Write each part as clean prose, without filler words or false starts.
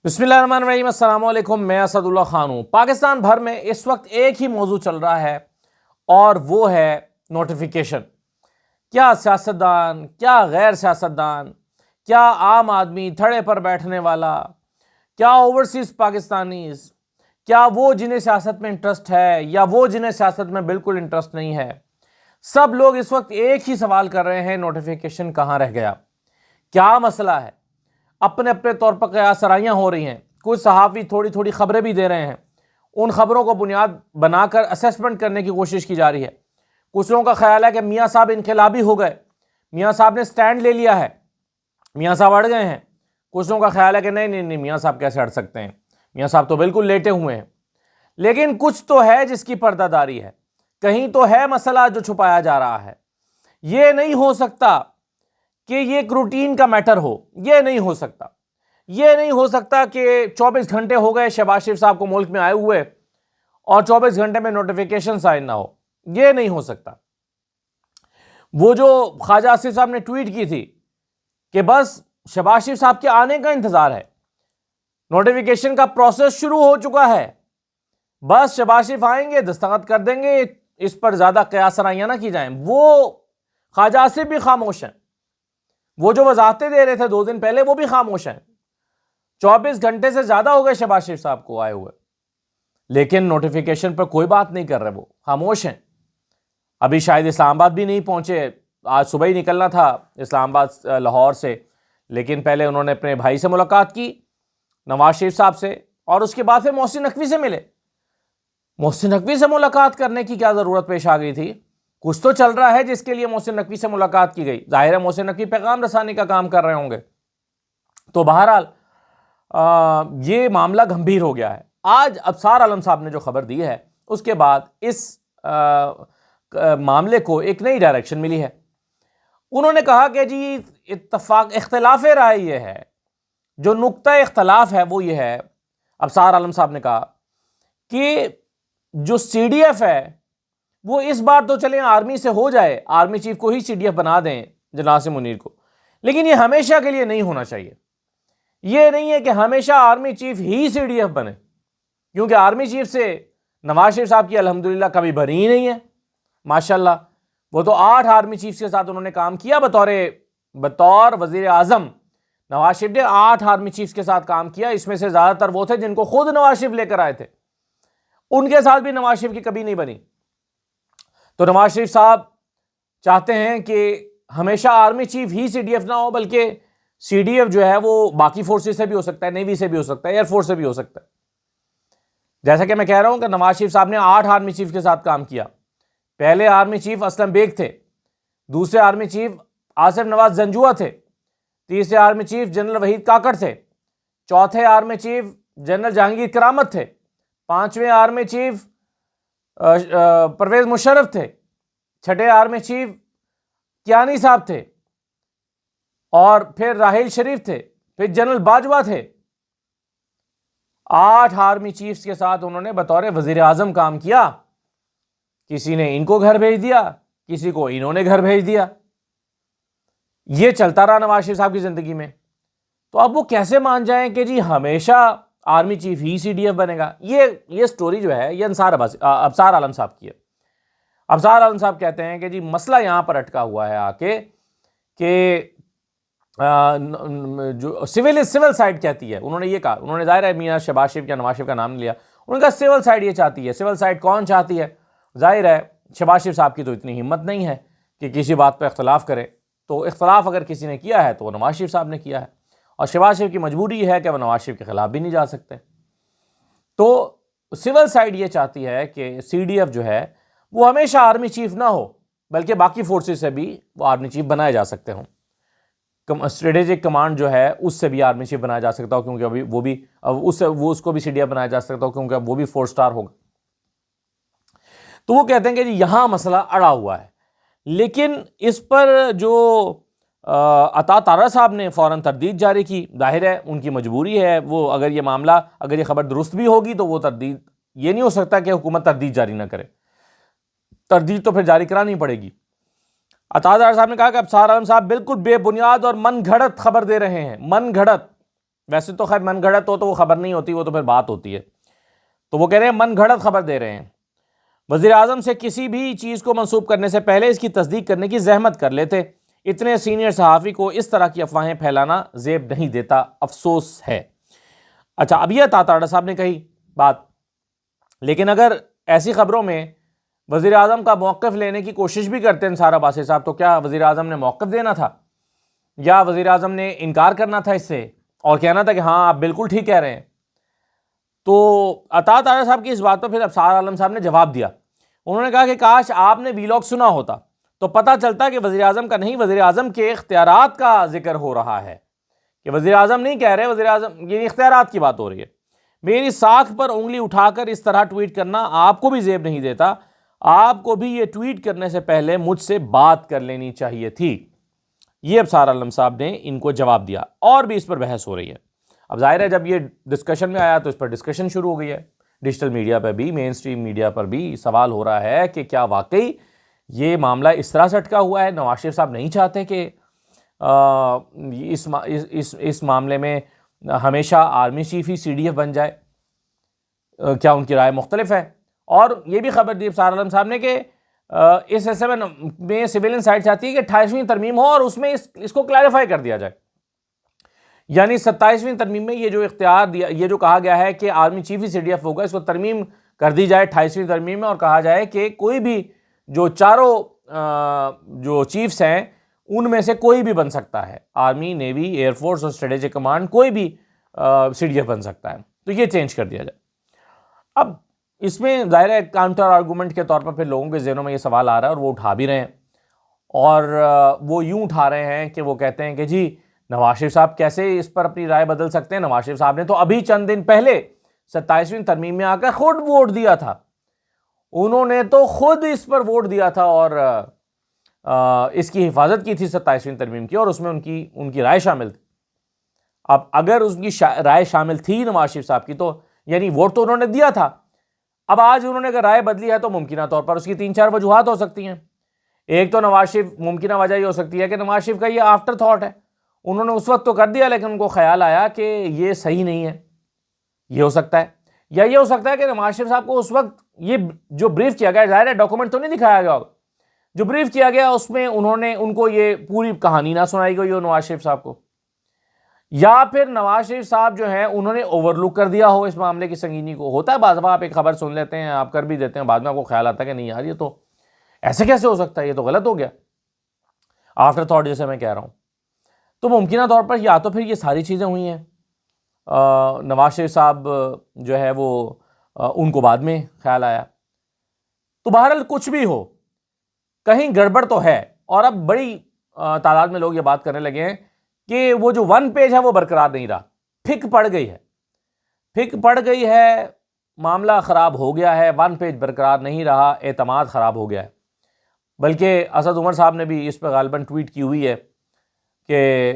بسم اللہ الرحمن الرحیم، السلام علیکم۔ میں اسد اللہ خان ہوں۔ پاکستان بھر میں اس وقت ایک ہی موضوع چل رہا ہے اور وہ ہے نوٹیفیکیشن۔ کیا سیاستدان، کیا غیر سیاستدان، کیا عام آدمی، تھڑے پر بیٹھنے والا، کیا اوورسیز پاکستانیز، کیا وہ جنہیں سیاست میں انٹرسٹ ہے یا وہ جنہیں سیاست میں بالکل انٹرسٹ نہیں ہے، سب لوگ اس وقت ایک ہی سوال کر رہے ہیں، نوٹیفیکیشن کہاں رہ گیا؟ کیا مسئلہ ہے؟ اپنے اپنے طور پر قیاس آرائیاں ہو رہی ہیں۔ کچھ صحافی تھوڑی تھوڑی خبریں بھی دے رہے ہیں، ان خبروں کو بنیاد بنا کر اسیسمنٹ کرنے کی کوشش کی جا رہی ہے۔ کچھ لوگوں کا خیال ہے کہ میاں صاحب انقلابی ہو گئے، میاں صاحب نے سٹینڈ لے لیا ہے، میاں صاحب اڑ گئے ہیں۔ کچھ لوگوں کا خیال ہے کہ نہیں، میاں صاحب کیسے اڑ سکتے ہیں، میاں صاحب تو بالکل لیٹے ہوئے ہیں۔ لیکن کچھ تو ہے جس کی پردہ داری ہے، کہیں تو ہے مسئلہ جو چھپایا جا رہا ہے۔ یہ نہیں ہو سکتا کہ یہ ایک روٹین کا میٹر ہو، یہ نہیں ہو سکتا۔ یہ نہیں ہو سکتا کہ 24 گھنٹے ہو گئے شہباز شریف صاحب کو ملک میں آئے ہوئے اور 24 گھنٹے میں نوٹیفیکیشن سائن نہ ہو، یہ نہیں ہو سکتا۔ وہ جو خواجہ آصف صاحب نے ٹویٹ کی تھی کہ بس شہباز شریف صاحب کے آنے کا انتظار ہے، نوٹیفیکیشن کا پروسیس شروع ہو چکا ہے، بس شہباز شریف آئیں گے، دستخط کر دیں گے، اس پر زیادہ قیاس آرائیاں نہ کی جائیں۔ وہ خواجہ آصف بھی خاموش ہیں، وہ جو وضاحتیں دے رہے تھے 2 دن پہلے وہ بھی خاموش ہیں۔ 24 گھنٹے سے زیادہ ہو گئے شہباز شریف صاحب کو آئے ہوئے، لیکن نوٹیفیکیشن پر کوئی بات نہیں کر رہے، وہ خاموش ہیں۔ ابھی شاید اسلام آباد بھی نہیں پہنچے، آج صبح ہی نکلنا تھا اسلام آباد لاہور سے، لیکن پہلے انہوں نے اپنے بھائی سے ملاقات کی، نواز شریف صاحب سے، اور اس کے بعد پھر محسن نقوی سے ملے۔ محسن نقوی سے ملاقات کرنے کی کیا ضرورت پیش آ گئی تھی؟ کچھ تو چل رہا ہے جس کے لیے محسن نقوی سے ملاقات کی گئی۔ ظاہر ہے محسن نقوی پیغام رسانی کا کام کر رہے ہوں گے۔ تو بہرحال یہ معاملہ گھمبیر ہو گیا ہے۔ آج ابصار عالم صاحب نے جو خبر دی ہے اس کے بعد اس معاملے کو ایک نئی ڈائریکشن ملی ہے۔ انہوں نے کہا کہ جی اختلاف رائے یہ ہے، جو نقطہ اختلاف ہے وہ یہ ہے، ابصار عالم صاحب نے کہا کہ جو سی ڈی ایف ہے وہ اس بار تو چلیں آرمی سے ہو جائے، آرمی چیف کو ہی سی ڈی ایف بنا دیں جناب ناصر منیر کو، لیکن یہ ہمیشہ کے لیے نہیں ہونا چاہیے۔ یہ نہیں ہے کہ ہمیشہ آرمی چیف ہی سی ڈی ایف بنے، کیونکہ آرمی چیف سے نواز شریف صاحب کی الحمدللہ کبھی بنی ہی نہیں ہے، ماشاءاللہ۔ وہ تو 8 آرمی چیف کے ساتھ انہوں نے کام کیا بطور وزیر اعظم۔ نواز شریف نے 8 آرمی چیف کے ساتھ کام کیا، اس میں سے زیادہ تر وہ تھے جن کو خود نواز شریف لے کر آئے تھے، ان کے ساتھ بھی نواز شریف کی کبھی نہیں بنی۔ تو نواز شریف صاحب چاہتے ہیں کہ ہمیشہ آرمی چیف ہی سی ڈی ایف نہ ہو، بلکہ سی ڈی ایف جو ہے وہ باقی فورسز سے بھی ہو سکتا ہے، نیوی سے بھی ہو سکتا ہے، ایئر فورس سے بھی ہو سکتا ہے۔ جیسا کہ میں کہہ رہا ہوں کہ نواز شریف صاحب نے 8 آرمی چیف کے ساتھ کام کیا۔ پہلے آرمی چیف اسلم بیگ تھے، دوسرے آرمی چیف آصف نواز زنجوہ تھے، تیسرے army chief general Waheed Kakar تھے، چوتھے army chief general Jehangir Karamat تھے، 5ویں آرمی چیف پرویز مشرف تھے، 6ٹھے آرمی چیف کیانی صاحب تھے، اور پھر راحیل شریف تھے، پھر جنرل باجوہ تھے۔ 8 آرمی چیفز کے ساتھ انہوں نے بطور وزیر اعظم کام کیا۔ کسی نے ان کو گھر بھیج دیا، کسی کو انہوں نے گھر بھیج دیا، یہ چلتا رہا نواز شریف صاحب کی زندگی میں۔ تو اب وہ کیسے مان جائیں کہ جی ہمیشہ آرمی چیف ہی سی ڈی ایف بنے گا؟ یہ سٹوری جو ہے یہ ابصار عالم صاحب کی ہے۔ ابصار عالم صاحب کہتے ہیں کہ جی مسئلہ یہاں پر اٹکا ہوا ہے آ کے کہ جو سول سائڈ کہتی ہے، انہوں نے یہ کہا، انہوں نے ظاہر ہے میاں شہباز شریف یا نواز شریف کا نام نہیں لیا، انہوں نے کہا سول سائڈ یہ چاہتی ہے۔ سول سائڈ کون چاہتی ہے؟ ظاہر ہے شہباز شریف صاحب کی تو اتنی ہمت نہیں ہے کہ کسی بات پہ اختلاف کرے، تو اختلاف اگر کسی نے کیا ہے تو وہ نواز شریف صاحب نے کیا ہے، اور شہباز شریف کی مجبوری یہ ہے کہ وہ نواز شریف کے خلاف بھی نہیں جا سکتے۔ تو سول سائڈ یہ چاہتی ہے کہ سی ڈی ایف جو ہے وہ ہمیشہ آرمی چیف نہ ہو، بلکہ باقی فورسز سے بھی وہ آرمی چیف بنائے جا سکتے ہوں، اسٹریٹجک کمانڈ جو ہے اس سے بھی آرمی چیف بنایا جا سکتا ہو، کیونکہ ابھی وہ بھی اس کو بھی سی ڈی ایف بنایا جا سکتا ہو، کیونکہ وہ بھی 4 سٹار ہوگا۔ تو وہ کہتے ہیں کہ جی یہاں مسئلہ اڑا ہوا ہے، لیکن اس پر جو عطا طارہ صاحب نے فوراً تردید جاری کی۔ ظاہر ہے ان کی مجبوری ہے، وہ اگر یہ خبر درست بھی ہوگی تو وہ تردید، یہ نہیں ہو سکتا کہ حکومت تردید جاری نہ کرے، تردید تو پھر جاری کرانی پڑے گی۔ عطا طارہ صاحب نے کہا کہ ابصار عالم صاحب بالکل بے بنیاد اور من گھڑت خبر دے رہے ہیں، من گھڑت۔ ویسے تو خیر من گھڑت ہو تو وہ خبر نہیں ہوتی، وہ تو پھر بات ہوتی ہے. تو وہ کہہ رہے ہیں من گھڑت خبر دے رہے ہیں. وزیر اعظم سے کسی بھی چیز کو منسوب کرنے سے پہلے اس کی تصدیق کرنے کی زحمت کر لیتے. اتنے سینئر صحافی کو اس طرح کی افواہیں پھیلانا زیب نہیں دیتا، افسوس ہے. اچھا، اب یہ عطا تاڑا صاحب نے کہی بات، لیکن اگر ایسی خبروں میں وزیر اعظم کا موقف لینے کی کوشش بھی کرتے ہیں نثار عباسی صاحب، تو کیا وزیر اعظم نے موقف دینا تھا یا وزیر اعظم نے انکار کرنا تھا اس سے اور کہنا تھا کہ ہاں آپ بالکل ٹھیک کہہ رہے ہیں؟ تو عطا تاڑا صاحب کی اس بات پر پھر ابصار عالم صاحب نے جواب دیا. انہوں نے کہا کہ کاش آپ نے ویلاگ سنا ہوتا تو پتہ چلتا کہ وزیر اعظم کا نہیں، وزیر اعظم کے اختیارات کا ذکر ہو رہا ہے. کہ وزیر اعظم نہیں کہہ رہے، وزیر اعظم یہ اختیارات کی بات ہو رہی ہے. میری ساکھ پر انگلی اٹھا کر اس طرح ٹویٹ کرنا آپ کو بھی زیب نہیں دیتا، آپ کو بھی یہ ٹویٹ کرنے سے پہلے مجھ سے بات کر لینی چاہیے تھی. یہ ابصار عالم صاحب نے ان کو جواب دیا، اور بھی اس پر بحث ہو رہی ہے. اب ظاہر ہے جب یہ ڈسکشن میں آیا تو اس پر ڈسکشن شروع ہو گئی ہے. ڈیجیٹل میڈیا پہ بھی، مین سٹریم میڈیا پر بھی سوال ہو رہا ہے کہ کیا واقعی یہ معاملہ اس طرح سے اٹکا ہوا ہے؟ نواز شریف صاحب نہیں چاہتے کہ اس معاملے میں ہمیشہ آرمی چیف ہی سی ڈی ایف بن جائے؟ کیا ان کی رائے مختلف ہے؟ اور یہ بھی خبر دی ابصار عالم صاحب نے کہ اس حصے میں سویلین سائٹ چاہتی ہے کہ 28ویں ترمیم ہو اور اس میں اس کو کلیریفائی کر دیا جائے. یعنی 27ویں ترمیم میں یہ جو اختیار دیا، یہ جو کہا گیا ہے کہ آرمی چیف ہی سی ڈی ایف ہوگا، اس کو ترمیم کر دی جائے 28ویں ترمیم میں، اور کہا جائے کہ کوئی بھی جو چاروں جو چیفز ہیں ان میں سے کوئی بھی بن سکتا ہے، آرمی، نیوی، ایئر فورس اور اسٹریٹجک کمانڈ، کوئی بھی سی ڈی ایف بن سکتا ہے. تو یہ چینج کر دیا جائے. اب اس میں ظاہر ہے کاؤنٹر آرگومنٹ کے طور پر پھر لوگوں کے ذہنوں میں یہ سوال آ رہا ہے اور وہ اٹھا بھی رہے ہیں، اور وہ یوں اٹھا رہے ہیں کہ وہ کہتے ہیں کہ جی نواز شریف صاحب کیسے اس پر اپنی رائے بدل سکتے ہیں؟ نواز شریف صاحب نے تو ابھی چند دن پہلے 27ویں ترمیم میں آ کر خود ووٹ دیا تھا، انہوں نے تو خود اس پر ووٹ دیا تھا اور اس کی حفاظت کی تھی 27ویں ترمیم کی، اور اس میں ان کی رائے شامل تھی. اب اگر اس کی رائے شامل تھی نواز شریف صاحب کی تو یعنی ووٹ تو انہوں نے دیا تھا. اب آج انہوں نے اگر رائے بدلی ہے تو ممکنہ طور پر اس کی 3-4 وجوہات ہو سکتی ہیں. ایک تو نواز شریف، ممکنہ وجہ یہ ہو سکتی ہے کہ نواز شریف کا یہ آفٹر تھاٹ ہے، انہوں نے اس وقت تو کر دیا لیکن ان کو خیال آیا کہ یہ صحیح نہیں ہے. یہ ہو سکتا ہے. یا یہ ہو سکتا ہے کہ نواز شریف صاحب کو اس وقت یہ جو بریف کیا گیا، ظاہر ہے ڈاکومنٹ تو نہیں دکھایا گیا ہوگا، جو بریف کیا گیا اس میں ان کو یہ پوری کہانی نہ سنائی گئی ہو نواز شریف صاحب کو، یا پھر نواز شریف صاحب جو ہیں انہوں نے اوور لک کر دیا ہو اس معاملے کی سنگینی کو. ہوتا ہے بعض دفعہ آپ ایک خبر سن لیتے ہیں، آپ کر بھی دیتے ہیں، بعد میں آپ کو خیال آتا ہے کہ نہیں یار یہ تو ایسے کیسے ہو سکتا ہے، یہ تو غلط ہو گیا، آفٹر تھاٹ جیسے میں کہہ رہا ہوں. تو ممکنہ طور پر یا تو پھر یہ ساری چیزیں ہوئی ہیں، نواز شریف صاحب جو ہے وہ ان کو بعد میں خیال آیا. تو بہرحال کچھ بھی ہو، کہیں گڑبڑ تو ہے. اور اب بڑی تعداد میں لوگ یہ بات کرنے لگے ہیں کہ وہ جو 1 پیج ہے وہ برقرار نہیں رہا، پھک پڑ گئی ہے، معاملہ خراب ہو گیا ہے. 1 پیج برقرار نہیں رہا، اعتماد خراب ہو گیا ہے. بلکہ اسد عمر صاحب نے بھی اس پہ غالباً ٹویٹ کی ہوئی ہے کہ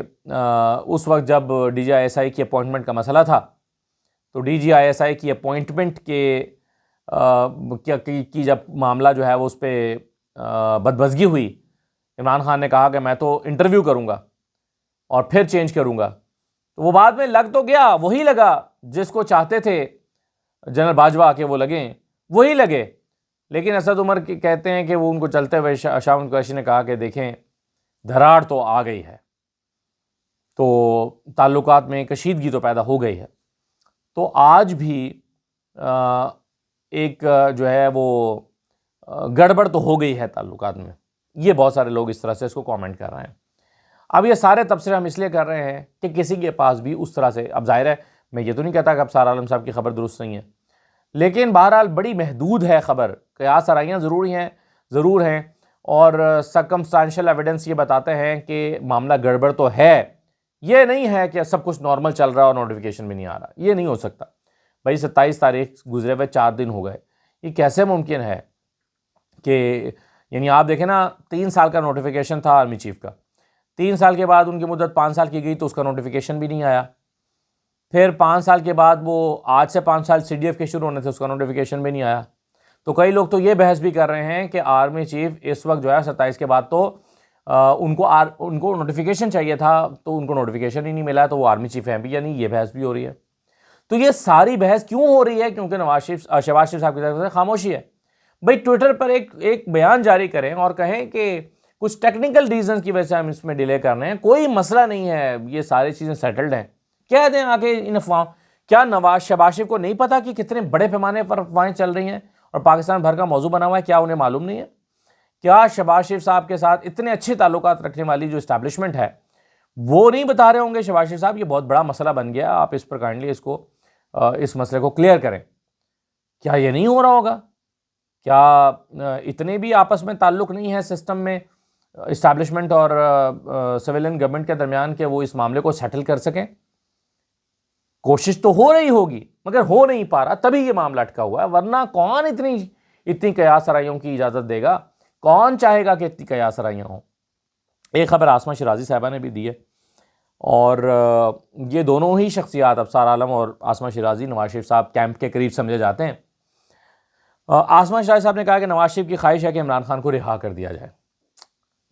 اس وقت جب D G I S I کی اپوائنٹمنٹ کا مسئلہ تھا تو D G I S I کی اپوائنٹمنٹ کی جب معاملہ جو ہے وہ اس پہ بدمزگی ہوئی، عمران خان نے کہا کہ میں تو انٹرویو کروں گا اور پھر چینج کروں گا. تو وہ بعد میں لگ تو گیا، وہی لگا جس کو چاہتے تھے جنرل باجوہ کہ وہ لگیں، وہی لگے. لیکن اسد عمر کہتے ہیں کہ وہ ان کو چلتے ہوئے شاہ قریشی نے کہا کہ دیکھیں دھراڑ تو آ گئی ہے، تو تعلقات میں کشیدگی تو پیدا ہو گئی ہے. تو آج بھی ایک جو ہے وہ گڑبڑ تو ہو گئی ہے تعلقات میں. یہ بہت سارے لوگ اس طرح سے اس کو کامنٹ کر رہے ہیں. اب یہ سارے تبصرے ہم اس لیے کر رہے ہیں کہ کسی کے پاس بھی اس طرح سے، اب ظاہر ہے میں یہ تو نہیں کہتا کہ ابصار عالم صاحب کی خبر درست نہیں ہے، لیکن بہرحال بڑی محدود ہے خبر، قیاس آرائیاں ضرور ہیں اور سرکمسٹانشل ایویڈنس یہ بتاتے ہیں کہ معاملہ گڑبڑ تو ہے. یہ نہیں ہے کہ سب کچھ نارمل چل رہا اور نوٹیفیکیشن بھی نہیں آ رہا، یہ نہیں ہو سکتا. بھائی 27 تاریخ گزرے ہوئے 4 دن ہو گئے، یہ کیسے ممکن ہے کہ یعنی آپ دیکھیں نا 3 سال کا نوٹیفیکیشن تھا آرمی چیف کا، 3 سال کے بعد ان کی مدت 5 سال کی گئی تو اس کا نوٹیفیکیشن بھی نہیں آیا. پھر 5 سال کے بعد وہ آج سے 5 سال سی ڈی ایف کے شروع ہونے تھے، اس کا نوٹیفیکیشن بھی نہیں آیا. تو کئی لوگ تو یہ بحث بھی کر رہے ہیں کہ آرمی چیف اس وقت جو ہے 27 کے بعد تو ان کو نوٹیفیکیشن چاہیے تھا تو ان کو نوٹیفیکیشن ہی نہیں ملا، تو وہ آرمی چیف ہیں بھی یا نہیں، یہ بحث بھی ہو رہی ہے۔ تو یہ ساری بحث کیوں ہو رہی ہے؟ کیونکہ شہباز شریف صاحب کی طرف سے خاموشی ہے۔ بھائی ٹویٹر پر ایک بیان جاری کریں اور کہیں کہ کچھ ٹیکنیکل ریزنز کی وجہ سے ہم اس میں ڈیلے کر رہے ہیں، کوئی مسئلہ نہیں ہے، یہ ساری چیزیں سیٹلڈ ہیں، کہہ دیں آگے ان افواہ۔ کیا شہباز شریف کو نہیں پتا کہ کتنے بڑے پیمانے پر افواہیں چل رہی ہیں اور پاکستان بھر کا موضوع بنا ہوا ہے؟ کیا انہیں معلوم نہیں ہے؟ کیا شہباز شریف صاحب کے ساتھ اتنے اچھے تعلقات رکھنے والی جو اسٹیبلشمنٹ ہے وہ نہیں بتا رہے ہوں گے شہباز شریف صاحب یہ بہت بڑا مسئلہ بن گیا، آپ اس پر کائنڈلی اس مسئلے کو کلیئر کریں؟ کیا یہ نہیں ہو رہا ہوگا؟ کیا اتنے بھی آپس میں تعلق نہیں ہے سسٹم میں اسٹیبلشمنٹ اور سویلین گورنمنٹ کے درمیان کہ وہ اس معاملے کو سیٹل کر سکیں؟ کوشش تو ہو رہی ہوگی مگر ہو نہیں پا رہا، تبھی یہ معاملہ اٹکا ہوا ہے، ورنہ کون اتنی قیاس آرائیوں کی اجازت دے گا؟ کون چاہے گا کہ اتنی قیاس آرائیاں ہوں؟ ایک خبر آسمہ شیرازی صاحبہ نے بھی دی ہے، اور یہ دونوں ہی شخصیات ابصار عالم اور آسمہ شیرازی نواز شریف صاحب کیمپ کے قریب سمجھے جاتے ہیں۔ آسمہ شیرازی صاحب نے کہا کہ نواز شریف کی خواہش ہے کہ عمران خان کو رہا کر دیا جائے۔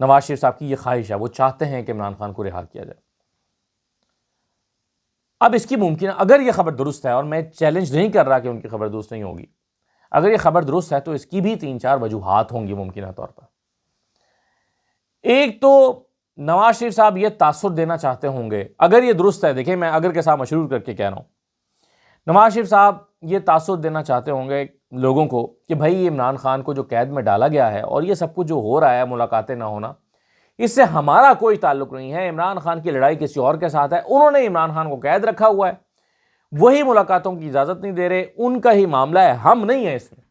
نواز شریف صاحب کی یہ خواہش ہے، وہ چاہتے ہیں کہ عمران خان کو رہا کیا جائے۔ اب اس کی ممکن اگر یہ خبر درست ہے، اور میں چیلنج نہیں کر رہا کہ ان کی خبر درست نہیں ہوگی، اگر یہ خبر درست ہے تو اس کی بھی 3-4 وجوہات ہوں گی ممکنہ طور پر۔ ایک تو نواز شریف صاحب یہ تاثر دینا چاہتے ہوں گے، اگر یہ درست ہے، دیکھیں میں اگر کے ساتھ مشروط کر کے کہہ رہا ہوں، نواز شریف صاحب یہ تاثر دینا چاہتے ہوں گے لوگوں کو کہ بھائی عمران خان کو جو قید میں ڈالا گیا ہے اور یہ سب کچھ جو ہو رہا ہے، ملاقاتیں نہ ہونا، اس سے ہمارا کوئی تعلق نہیں ہے، عمران خان کی لڑائی کسی اور کے ساتھ ہے، انہوں نے عمران خان کو قید رکھا ہوا ہے، وہی ملاقاتوں کی اجازت نہیں دے رہے، ان کا ہی معاملہ ہے، ہم نہیں ہیں اس میں۔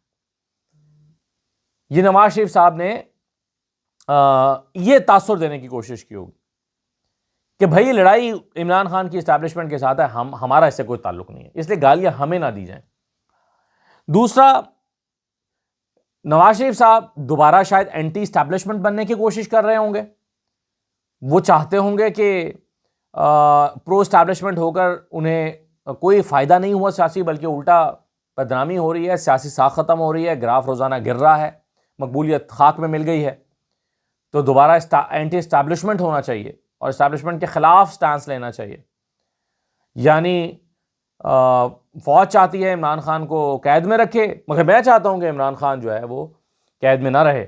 یہ نواز شریف صاحب نے یہ تاثر دینے کی کوشش کی ہوگی کہ بھائی لڑائی عمران خان کی اسٹیبلشمنٹ کے ساتھ ہے، ہمارا اس سے کوئی تعلق نہیں ہے، اس لیے گالیاں ہمیں نہ دی جائیں۔ دوسرا، نواز شریف صاحب دوبارہ شاید اینٹی اسٹیبلشمنٹ بننے کی کوشش کر رہے ہوں گے، وہ چاہتے ہوں گے کہ پرو اسٹیبلشمنٹ ہو کر انہیں کوئی فائدہ نہیں ہوا سیاسی، بلکہ الٹا بدنامی ہو رہی ہے، سیاسی ساکھ ختم ہو رہی ہے، گراف روزانہ گر رہا ہے، مقبولیت خاک میں مل گئی ہے، تو دوبارہ اینٹی اسٹیبلشمنٹ ہونا چاہیے اور اسٹیبلشمنٹ کے خلاف سٹانس لینا چاہیے۔ یعنی فوج چاہتی ہے عمران خان کو قید میں رکھے، مگر میں چاہتا ہوں کہ عمران خان جو ہے وہ قید میں نہ رہے۔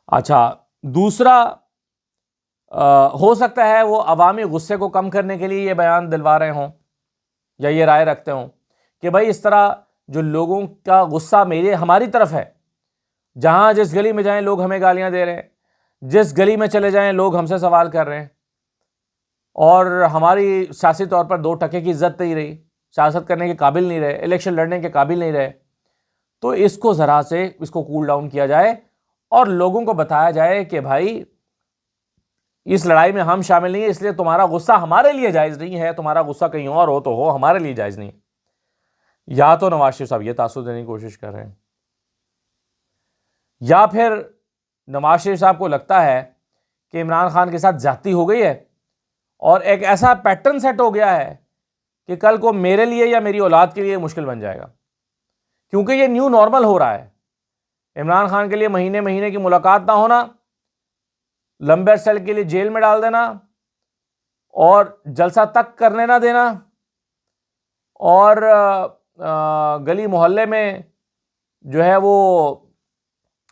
اچھا، دوسرا، ہو سکتا ہے وہ عوامی غصے کو کم کرنے کے لیے یہ بیان دلوا رہے ہوں یا یہ رائے رکھتے ہوں کہ بھائی اس طرح جو لوگوں کا غصہ ہماری طرف ہے، جہاں جس گلی میں جائیں لوگ ہمیں گالیاں دے رہے ہیں، جس گلی میں چلے جائیں لوگ ہم سے سوال کر رہے ہیں، اور ہماری سیاسی طور پر 2 ٹکے کی عزت نہیں رہی، سیاست کرنے کے قابل نہیں رہے، الیکشن لڑنے کے قابل نہیں رہے، تو اس کو ذرا سے اس کو کول ڈاؤن کیا جائے اور لوگوں کو بتایا جائے کہ بھائی اس لڑائی میں ہم شامل نہیں ہیں، اس لیے تمہارا غصہ ہمارے لیے جائز نہیں ہے، تمہارا غصہ کہیں اور ہو تو ہو، ہمارے لیے جائز نہیں ہے۔ یا تو نواز شریف صاحب یہ تاثر دینے کی کوشش کر رہے ہیں، یا پھر نواز شریف صاحب کو لگتا ہے کہ عمران خان کے ساتھ زیادتی ہو گئی ہے اور ایک ایسا پیٹرن سیٹ ہو گیا ہے کہ کل کو میرے لیے یا میری اولاد کے لیے مشکل بن جائے گا، کیونکہ یہ نیو نارمل ہو رہا ہے۔ عمران خان کے لیے مہینے مہینے کی ملاقات نہ ہونا، لمبے عرصے کے لیے جیل میں ڈال دینا اور جلسہ تک کرنے نہ دینا، اور گلی محلے میں جو ہے وہ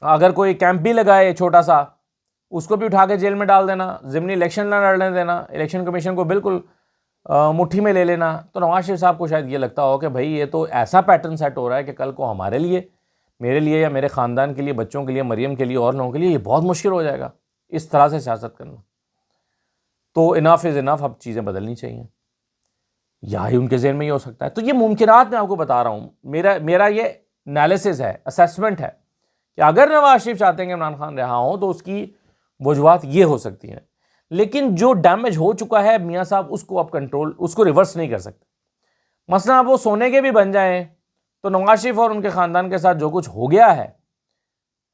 اگر کوئی کیمپ بھی لگائے چھوٹا سا اس کو بھی اٹھا کے جیل میں ڈال دینا، ضمنی الیکشن نہ لڑنے دینا، الیکشن کمیشن کو بالکل مٹھی میں لے لینا۔ تو نواز شریف صاحب کو شاید یہ لگتا ہو کہ بھائی یہ تو ایسا پیٹرن سیٹ ہو رہا ہے کہ کل کو ہمارے لیے، میرے لیے یا میرے خاندان کے لیے، بچوں کے لیے، مریم کے لیے اور لوگوں کے لیے یہ بہت مشکل ہو جائے گا اس طرح سے سیاست کرنا۔ تو انف از انف، اب چیزیں بدلنی چاہیے، یا ہی ان کے ذہن میں یہ ہو سکتا ہے۔ تو یہ ممکنات میں آپ کو بتا رہا ہوں، میرا یہ انالیسس ہے، اسیسمنٹ ہے کہ اگر نواز شریف چاہتے ہیں کہ عمران خان رہا ہوں تو اس کی وجوہات یہ ہو سکتی ہیں، لیکن جو ڈیمیج ہو چکا ہے میاں صاحب اس کو اب کنٹرول، اس کو ریورس نہیں کر سکتے۔ مثلا اب وہ سونے کے بھی بن جائیں تو نواز شریف اور ان کے خاندان کے ساتھ جو کچھ ہو گیا ہے،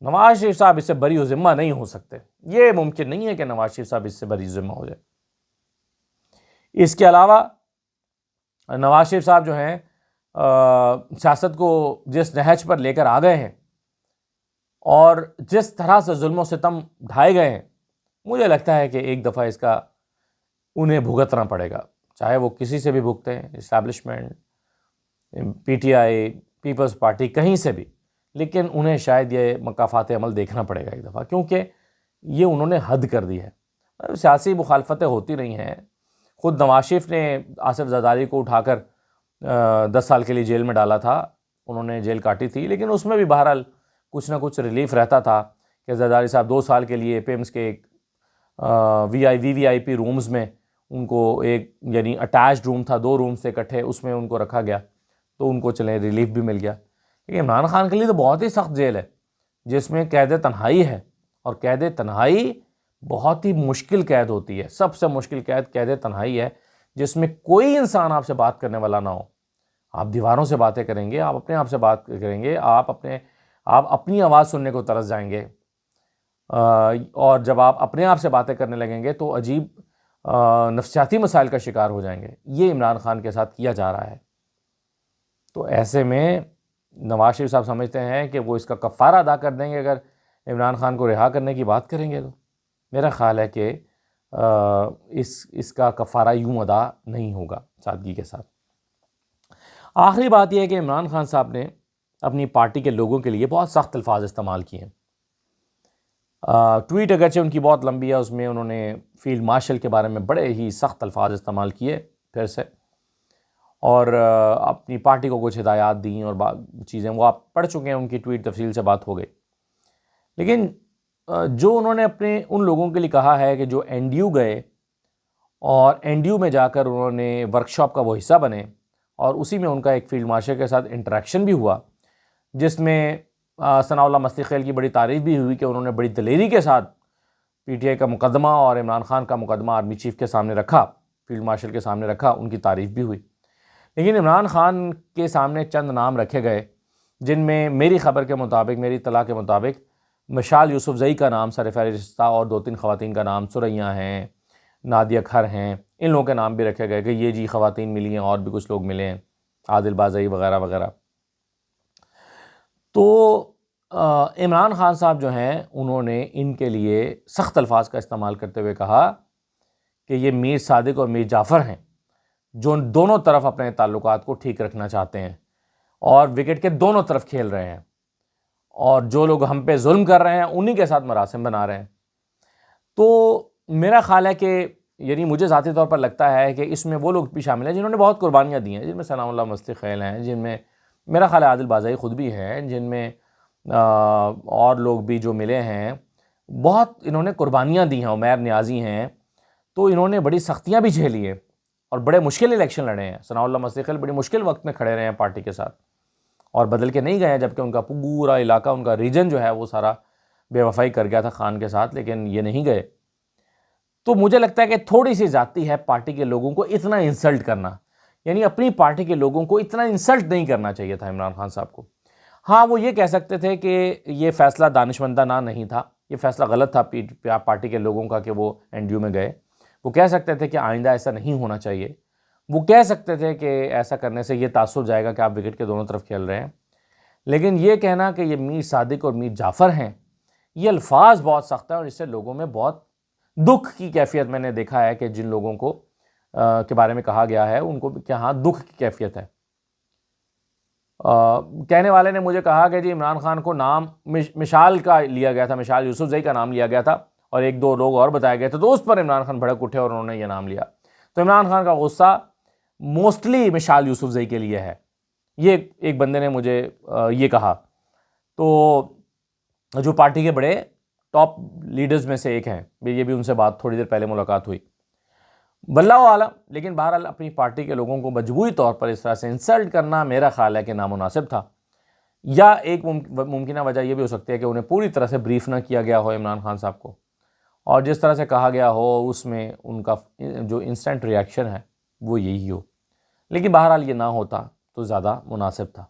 نواز شریف صاحب اس سے بری و ذمہ نہیں ہو سکتے، یہ ممکن نہیں ہے کہ نواز شریف صاحب اس سے بری ذمہ ہو جائے۔ اس کے علاوہ نواز شریف صاحب جو ہیں سیاست کو جس نہج پر لے کر آ گئے ہیں، اور جس طرح سے ظلم و ستم ڈھائے گئے ہیں، مجھے لگتا ہے کہ ایک دفعہ اس کا انہیں بھگتنا پڑے گا، چاہے وہ کسی سے بھی بھگتے ہیں، establishment, P T I, Peoples Party, کہیں سے بھی، لیکن انہیں شاید یہ مکافات عمل دیکھنا پڑے گا ایک دفعہ، کیونکہ یہ انہوں نے حد کر دی ہے۔ سیاسی مخالفتیں ہوتی رہی ہیں، خود نواز شریف نے آصف زرداری کو اٹھا کر 10 سال کے لیے جیل میں ڈالا تھا، انہوں نے جیل کاٹی تھی، لیکن اس میں بھی بہرحال کچھ نہ کچھ ریلیف رہتا تھا کہ زرداری صاحب 2 سال کے لیے پیمز کے ایک وی آئی پی رومز میں ان کو ایک، یعنی اٹیچڈ روم تھا، 2 روم سے اکٹھے، اس میں ان کو رکھا گیا تو ان کو چلیں ریلیف بھی مل گیا۔ لیکن عمران خان کے لیے تو بہت ہی سخت جیل ہے، جس میں قید تنہائی ہے، اور قید تنہائی بہت ہی مشکل قید ہوتی ہے، سب سے مشکل قید تنہائی ہے، جس میں کوئی انسان آپ سے بات کرنے والا نہ ہو۔ آپ دیواروں سے باتیں کریں گے، آپ اپنے آپ سے بات کریں گے، آپ اپنی آواز سننے کو ترس جائیں گے، اور جب آپ اپنے آپ سے باتیں کرنے لگیں گے تو عجیب نفسیاتی مسائل کا شکار ہو جائیں گے۔ یہ عمران خان کے ساتھ کیا جا رہا ہے۔ تو ایسے میں نواز شریف صاحب سمجھتے ہیں کہ وہ اس کا کفارہ ادا کر دیں گے اگر عمران خان کو رہا کرنے کی بات کریں گے، تو میرا خیال ہے کہ اس کا کفارہ یوں ادا نہیں ہوگا سادگی کے ساتھ۔ آخری بات یہ ہے کہ عمران خان صاحب نے اپنی پارٹی کے لوگوں کے لیے بہت سخت الفاظ استعمال کیے ہیں۔ ٹویٹ اگرچہ ان کی بہت لمبی ہے، اس میں انہوں نے فیلڈ مارشل کے بارے میں بڑے ہی سخت الفاظ استعمال کیے پھر سے، اور اپنی پارٹی کو کچھ ہدایات دیں اور چیزیں وہ آپ پڑھ چکے ہیں، ان کی ٹویٹ تفصیل سے بات ہو گئی۔ لیکن جو انہوں نے اپنے ان لوگوں کے لیے کہا ہے کہ جو این ڈی یو گئے اور این ڈی یو میں جا کر انہوں نے ورکشاپ کا وہ حصہ بنے، اور اسی میں ان کا ایک فیلڈ مارشل کے ساتھ انٹریکشن بھی ہوا، جس میں ثناء اللہ مستی خیل کی بڑی تعریف بھی ہوئی کہ انہوں نے بڑی دلیری کے ساتھ پی ٹی آئی کا مقدمہ اور عمران خان کا مقدمہ آرمی چیف کے سامنے رکھا، فیلڈ مارشل کے سامنے رکھا، ان کی تعریف بھی ہوئی۔ لیکن عمران خان کے سامنے چند نام رکھے گئے، جن میں میری خبر کے مطابق، میری اطلاع کے مطابق، مشال یوسف زئی کا نام سر فہرست تھا، اور 2-3 خواتین کا نام، سریہ ہیں، نادیہ کھر ہیں، ان لوگوں کے نام بھی رکھے گئے کہ یہ جی خواتین ملی ہیں، اور بھی کچھ لوگ ملے ہیں، عادل بازئی وغیرہ وغیرہ۔ تو عمران خان صاحب جو ہیں انہوں نے ان کے لیے سخت الفاظ کا استعمال کرتے ہوئے کہا کہ یہ میر صادق اور میر جعفر ہیں، جو دونوں طرف اپنے تعلقات کو ٹھیک رکھنا چاہتے ہیں اور وکٹ کے دونوں طرف کھیل رہے ہیں، اور جو لوگ ہم پہ ظلم کر رہے ہیں انہی کے ساتھ مراسم بنا رہے ہیں۔ تو میرا خیال ہے کہ، یعنی مجھے ذاتی طور پر لگتا ہے کہ اس میں وہ لوگ بھی شامل ہیں جنہوں نے بہت قربانیاں دی ہیں، جن میں ثناء اللہ مستی خیل ہیں، جن میں میرا خیال ہے عادل بازئی خود بھی ہیں، جن میں اور لوگ بھی جو ملے ہیں، بہت انہوں نے قربانیاں دی ہیں، عمیر نیازی ہیں، تو انہوں نے بڑی سختیاں بھی جھیلی ہیں اور بڑے مشکل الیکشن لڑے ہیں۔ ثناء اللہ مستی خیل بڑی مشکل وقت میں کھڑے رہے ہیں پارٹی کے ساتھ، اور بدل کے نہیں گئے ہیں، جبکہ ان کا پورا علاقہ، ان کا ریجن جو ہے وہ سارا بے وفائی کر گیا تھا خان کے ساتھ، لیکن یہ نہیں گئے۔ تو مجھے لگتا ہے کہ تھوڑی سی زیادتی ہے پارٹی کے لوگوں کو اتنا انسلٹ کرنا، یعنی اپنی پارٹی کے لوگوں کو اتنا انسلٹ نہیں کرنا چاہیے تھا عمران خان صاحب کو۔ ہاں، وہ یہ کہہ سکتے تھے کہ یہ فیصلہ دانشمندانہ نہیں تھا، یہ فیصلہ غلط تھا پارٹی کے لوگوں کا کہ وہ این ڈی یو میں گئے۔ وہ کہہ سکتے تھے کہ آئندہ ایسا نہیں ہونا چاہیے، وہ کہہ سکتے تھے کہ ایسا کرنے سے یہ تاثر جائے گا کہ آپ وکٹ کے دونوں طرف کھیل رہے ہیں، لیکن یہ کہنا کہ یہ میر صادق اور میر جعفر ہیں، یہ الفاظ بہت سخت ہے، اور اس سے لوگوں میں بہت دکھ کی کیفیت میں نے دیکھا ہے کہ جن لوگوں کو کے بارے میں کہا گیا ہے ان کو کہ ہاں دکھ کی کیفیت ہے۔ کہنے والے نے مجھے کہا کہ جی عمران خان کو نام مشال کا لیا گیا تھا، مشال یوسف زئی کا نام لیا گیا تھا، اور 1-2 لوگ اور بتائے گئے تھے، تو اس پر عمران خان بھڑک اٹھے اور انہوں نے یہ نام لیا۔ تو عمران خان کا غصہ موسٹلی مشال یوسف زئی کے لیے ہے، یہ ایک بندے نے مجھے یہ کہا، تو جو پارٹی کے بڑے ٹاپ لیڈرز میں سے ایک ہیں، یہ بھی ان سے بات تھوڑی دیر پہلے ملاقات ہوئی، واللہ عالم۔ لیکن بہرحال اپنی پارٹی کے لوگوں کو مجموعی طور پر اس طرح سے انسلٹ کرنا میرا خیال ہے کہ نامناسب تھا، یا ایک ممکنہ وجہ یہ بھی ہو سکتی ہے کہ انہیں پوری طرح سے بریف نہ کیا گیا ہو عمران خان صاحب کو، اور جس طرح سے کہا گیا ہو اس میں ان کا جو انسٹنٹ ریاکشن ہے وہ یہی ہو۔ لیکن بہرحال یہ نہ ہوتا تو زیادہ مناسب تھا۔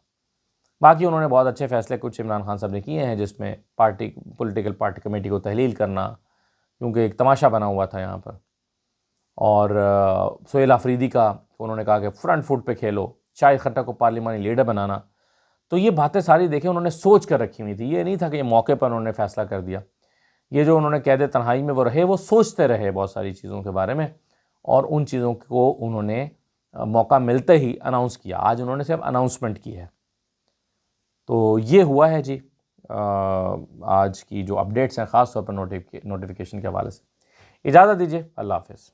باقی انہوں نے بہت اچھے فیصلے کچھ عمران خان صاحب نے کیے ہیں، جس میں پولیٹیکل پارٹی کمیٹی کو تحلیل کرنا، کیونکہ ایک تماشا بنا ہوا تھا یہاں پر، اور سہیل آفریدی کا انہوں نے کہا کہ فرنٹ فٹ پہ کھیلو، شاہد خٹک کو پارلیمانی لیڈر بنانا، تو یہ باتیں ساری دیکھیں انہوں نے سوچ کر رکھی ہوئی تھی، یہ نہیں تھا کہ یہ موقع پر انہوں نے فیصلہ کر دیا. یہ جو انہوں نے قید تنہائی میں وہ رہے، وہ سوچتے رہے بہت ساری چیزوں کے بارے میں، اور ان چیزوں کو انہوں نے موقع ملتے ہی اناؤنس کیا. آج انہوں نے صرف اناؤنسمنٹ کی ہے. تو یہ ہوا ہے جی آج کی جو اپڈیٹس ہیں، خاص طور پر نوٹیفیکیشن کے حوالے سے. اجازت دیجیے، اللہ حافظ.